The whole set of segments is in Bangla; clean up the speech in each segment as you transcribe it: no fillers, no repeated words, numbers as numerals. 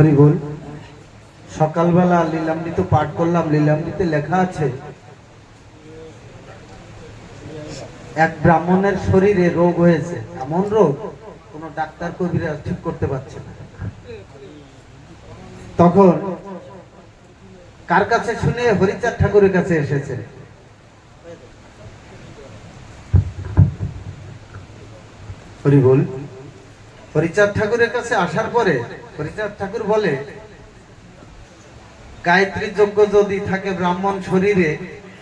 হরি বল। সকালবেলা লীলামৃত পাঠ করলাম। লীলামৃতে লেখা আছে এক ব্রাহ্মণের শরীরে রোগ হয়েছে, এমন রোগ কোন ডাক্তার কবিরাজ ঠিক করতে পারছে না। তখন কার কাছে শুনে? হরিচাঁদ ঠাকুরের কাছে এসেছে। হরি বল। হরিচাঁদ ঠাকুরের কাছে আসার পরে হরিচাঁদ ঠাকুর বলে, গায়ত্রী যজ্ঞ যদি থাকে ব্রাহ্মণ শরীরে,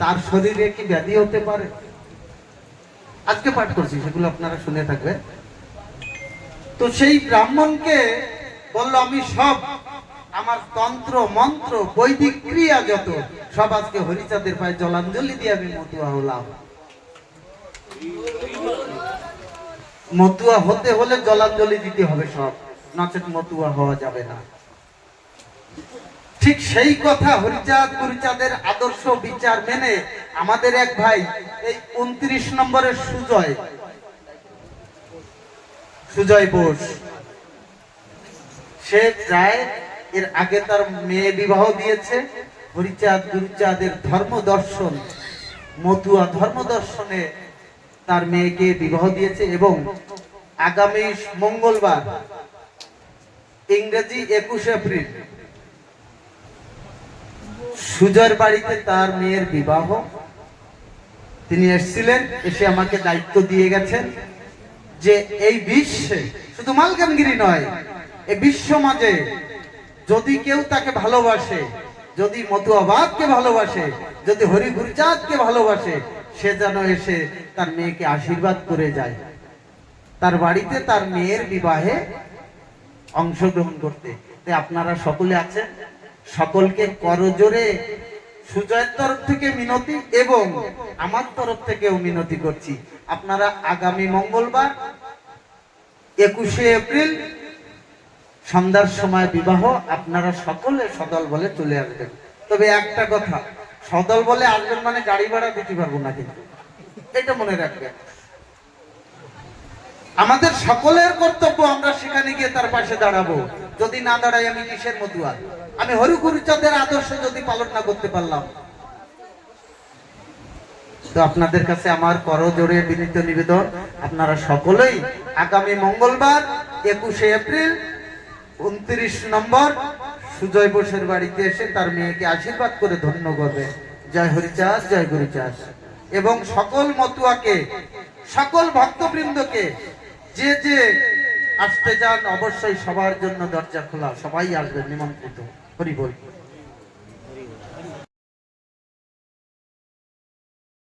তার শরীরে কি ব্যাধি হতে পারে? আজকে পাঠ করছি, সেগুলো আপনারা শুনে থাকবে। তো সেই ব্রাহ্মণকে বলল, আমি সব আমার তন্ত্র মন্ত্র বৈদিক ক্রিয়া যত সব আজকে হরিচাঁদের পায়ে জলাঞ্জলি দিয়ে আমি মতুয়া হলাম। মতুয়া হতে হলে জলাঞ্জলি দিতে হবে সব, নচেত মতুয়া হওয়া যাবে না। ঠিক সেই কথা হরিচাঁদ গুরুচাঁদের আদর্শ বিচার মেনে আমাদের এক ভাই এই 29 নম্বরের সুজয় বোস, সে প্রায় এর আগে তার মেয়ে বিবাহ দিয়েছে। হরিচাঁদ গুরুচাঁদের ধর্ম দর্শন, মতুয়া ধর্ম দর্শনে তার মেয়েকে বিবাহ দিয়েছে এবং আগামী মঙ্গলবার ইংরেজি 21 এপ্রিল সুজয়ের বাড়িতে তার মেয়ের বিবাহ। তিনি এসেছিলেন, এসে আমাকে দায়িত্ব দিয়ে গেছেন যে এই বিশ্বে শুধু মালকানগিরি নয়, এই বিশ্ব মাঝে যদি কেউ তাকে ভালোবাসে, যদি মতুয়াবাদকে ভালোবাসে, যদি হরি গুরুচাঁদকে ভালোবাসে, সে যেন এসে তার মেয়েকে আশীর্বাদ করে যায়, তার বাড়িতে তার মেয়ের বিবাহে অংশগ্রহণ করতে। তাই আপনারা সকলে আছেন, সকলকে করজোরে সুজয়ের তরফ থেকে মিনতি এবং আমার তরফ থেকেও মিনতি করছি, আপনারা আগামী মঙ্গলবার 21 এপ্রিল সন্ধ্যার সময় বিবাহ, আপনারা সকলে সদল বলে চলে আসবেন। তবে একটা কথা, সদল বলে আসবেন মানে গাড়ি ভাড়া দিতে পারবো না, কিন্তু এটা মনে রাখবেন। আমাদের সকলের কর্তব্য আমরা সেখানে গিয়ে তার পাশে দাঁড়াবো। যদি না দাঁড়াই আমি কিসের মতুয়া? আমি হরি গুরুচাঁদের আদর্শ যদি পালন না করতে পারলাম। তো আপনাদের কাছে আমার করজোড়ে বিনীত নিবেদন, আপনারা সকলেই আগামী মঙ্গলবার 21 এপ্রিল 29 নম্বর সুজয় বোসের বাড়িতে এসে তার মেয়েকে আশীর্বাদ করে ধন্য করবে। জয় হরিচাঁদ, জয় গুরুচাঁদ। এবং সকল মতুয়াকে, সকল ভক্তবৃন্দকে, যে যে আসতে চান অবশ্যই সবার জন্য দরজা খোলা, সবাই আসবেন, নিমন্ত্রিত। হরি বল।